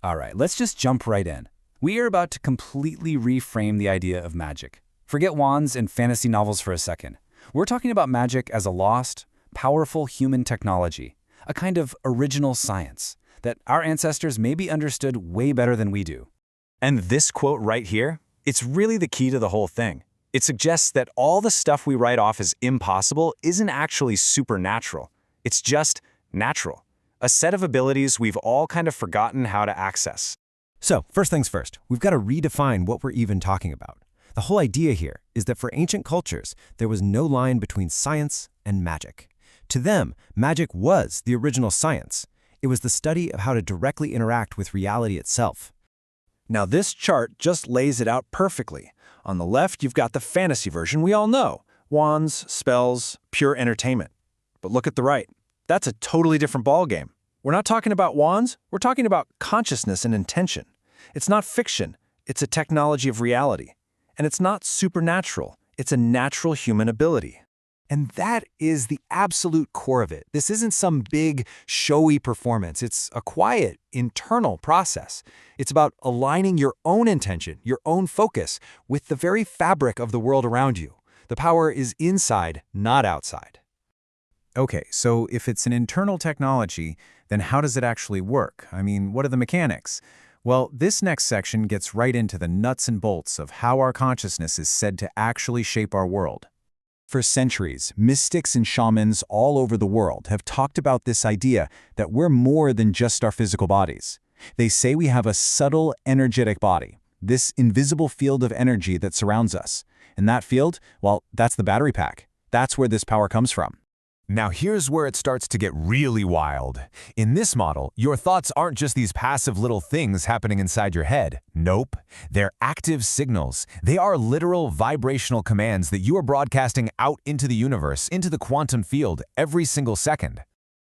All right, let's just jump right in. We are about to completely reframe the idea of magic. Forget wands and fantasy novels for a second. We're talking about magic as a lost, powerful human technology, a kind of original science that our ancestors maybe understood way better than we do. And this quote right here, it's really the key to the whole thing. It suggests that all the stuff we write off as impossible isn't actually supernatural. It's just natural. A set of abilities we've all kind of forgotten how to access. So, first things first, we've got to redefine what we're even talking about. The whole idea here is that for ancient cultures, there was no line between science and magic. To them, magic was the original science. It was the study of how to directly interact with reality itself. Now this chart just lays it out perfectly. On the left, you've got the fantasy version we all know. Wands, spells, pure entertainment. But look at the right. That's a totally different ballgame. We're not talking about wands, we're talking about consciousness and intention. It's not fiction, it's a technology of reality. And it's not supernatural, it's a natural human ability. And that is the absolute core of it. This isn't some big, showy performance. It's a quiet, internal process. It's about aligning your own intention, your own focus, with the very fabric of the world around you. The power is inside, not outside. Okay, so if it's an internal technology, then how does it actually work? I mean, what are the mechanics? Well, this next section gets right into the nuts and bolts of how our consciousness is said to actually shape our world. For centuries, mystics and shamans all over the world have talked about this idea that we're more than just our physical bodies. They say we have a subtle, energetic body, this invisible field of energy that surrounds us. And that field, well, that's the battery pack. That's where this power comes from. Now here's where it starts to get really wild. In this model, your thoughts aren't just these passive little things happening inside your head. Nope, they're active signals. They are literal vibrational commands that you are broadcasting out into the universe, into the quantum field, every single second.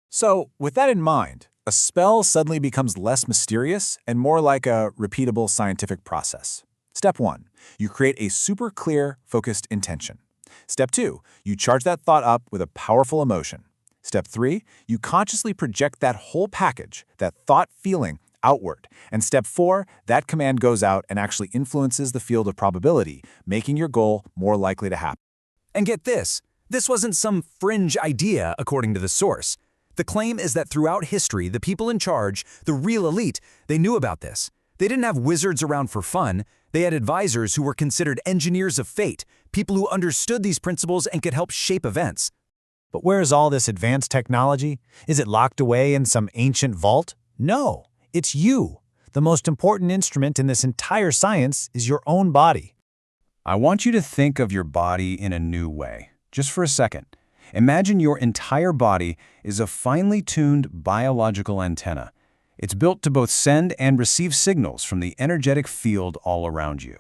So, with that in mind, a spell suddenly becomes less mysterious and more like a repeatable scientific process. Step 1. You create a super clear, focused intention. Step 2. You charge that thought up with a powerful emotion. Step 3. You consciously project that whole package, that thought feeling, outward. And step 4. That command goes out and actually influences the field of probability, making your goal more likely to happen. And get this wasn't some fringe idea according to the source. The claim is that throughout history, the people in charge, the real elite, they knew about this. They didn't have wizards around for fun. They had advisors who were considered engineers of fate, people who understood these principles and could help shape events. But where's all this advanced technology? Is it locked away in some ancient vault? No, it's you. The most important instrument in this entire science is your own body. I want you to think of your body in a new way, just for a second. Imagine your entire body is a finely tuned biological antenna. It's built to both send and receive signals from the energetic field all around you.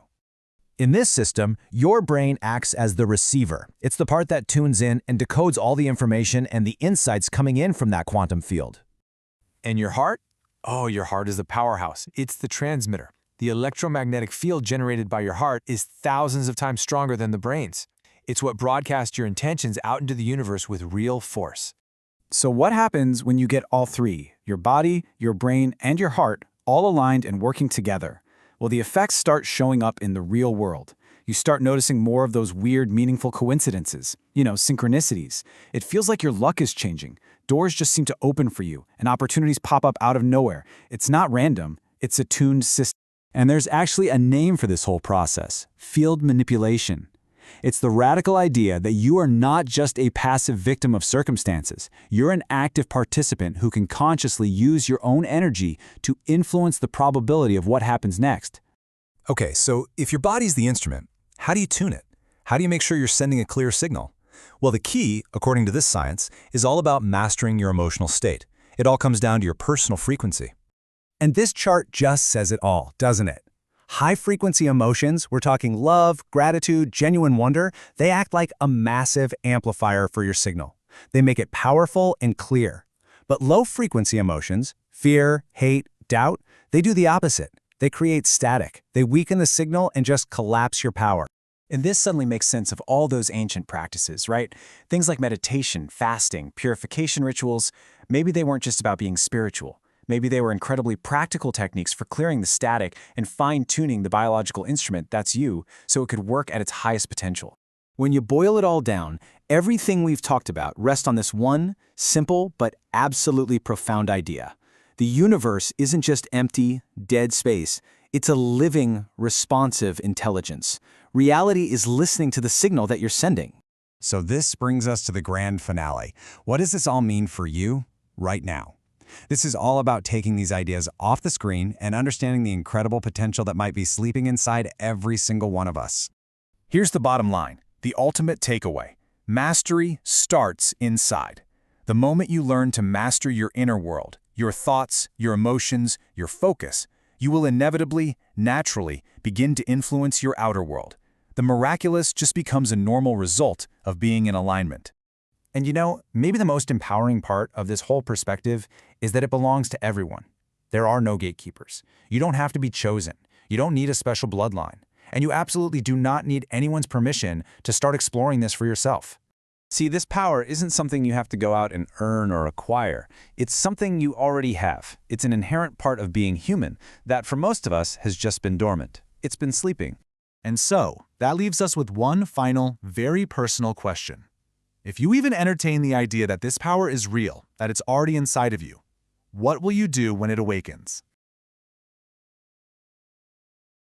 In this system, your brain acts as the receiver. It's the part that tunes in and decodes all the information and the insights coming in from that quantum field. And your heart? Oh, your heart is the powerhouse. It's the transmitter. The electromagnetic field generated by your heart is thousands of times stronger than the brain's. It's what broadcasts your intentions out into the universe with real force. So what happens when you get all three, your body, your brain, and your heart, all aligned and working together? Well, the effects start showing up in the real world. You start noticing more of those weird, meaningful coincidences, synchronicities. It feels like your luck is changing. Doors just seem to open for you, and opportunities pop up out of nowhere. It's not random, it's a tuned system. And there's actually a name for this whole process: field manipulation. It's the radical idea that you are not just a passive victim of circumstances. You're an active participant who can consciously use your own energy to influence the probability of what happens next. Okay, so if your body's the instrument, how do you tune it? How do you make sure you're sending a clear signal? Well, the key, according to this science, is all about mastering your emotional state. It all comes down to your personal frequency. And this chart just says it all, doesn't it? High-frequency emotions, we're talking love, gratitude, genuine wonder, they act like a massive amplifier for your signal. They make it powerful and clear. But low-frequency emotions, fear, hate, doubt, they do the opposite. They create static. They weaken the signal and just collapse your power. And this suddenly makes sense of all those ancient practices, right? Things like meditation, fasting, purification rituals. Maybe they weren't just about being spiritual. Maybe they were incredibly practical techniques for clearing the static and fine-tuning the biological instrument, that's you, so it could work at its highest potential. When you boil it all down, everything we've talked about rests on this one, simple but absolutely profound idea. The universe isn't just empty, dead space. It's a living, responsive intelligence. Reality is listening to the signal that you're sending. So this brings us to the grand finale. What does this all mean for you right now? This is all about taking these ideas off the screen and understanding the incredible potential that might be sleeping inside every single one of us. Here's the bottom line, the ultimate takeaway. Mastery starts inside. The moment you learn to master your inner world, your thoughts, your emotions, your focus, you will inevitably, naturally, begin to influence your outer world. The miraculous just becomes a normal result of being in alignment. And you know, maybe the most empowering part of this whole perspective is that it belongs to everyone. There are no gatekeepers. You don't have to be chosen. You don't need a special bloodline. And you absolutely do not need anyone's permission to start exploring this for yourself. See, this power isn't something you have to go out and earn or acquire. It's something you already have. It's an inherent part of being human that for most of us has just been dormant. It's been sleeping. And so, that leaves us with one final, very personal question. If you even entertain the idea that this power is real, that it's already inside of you, what will you do when it awakens?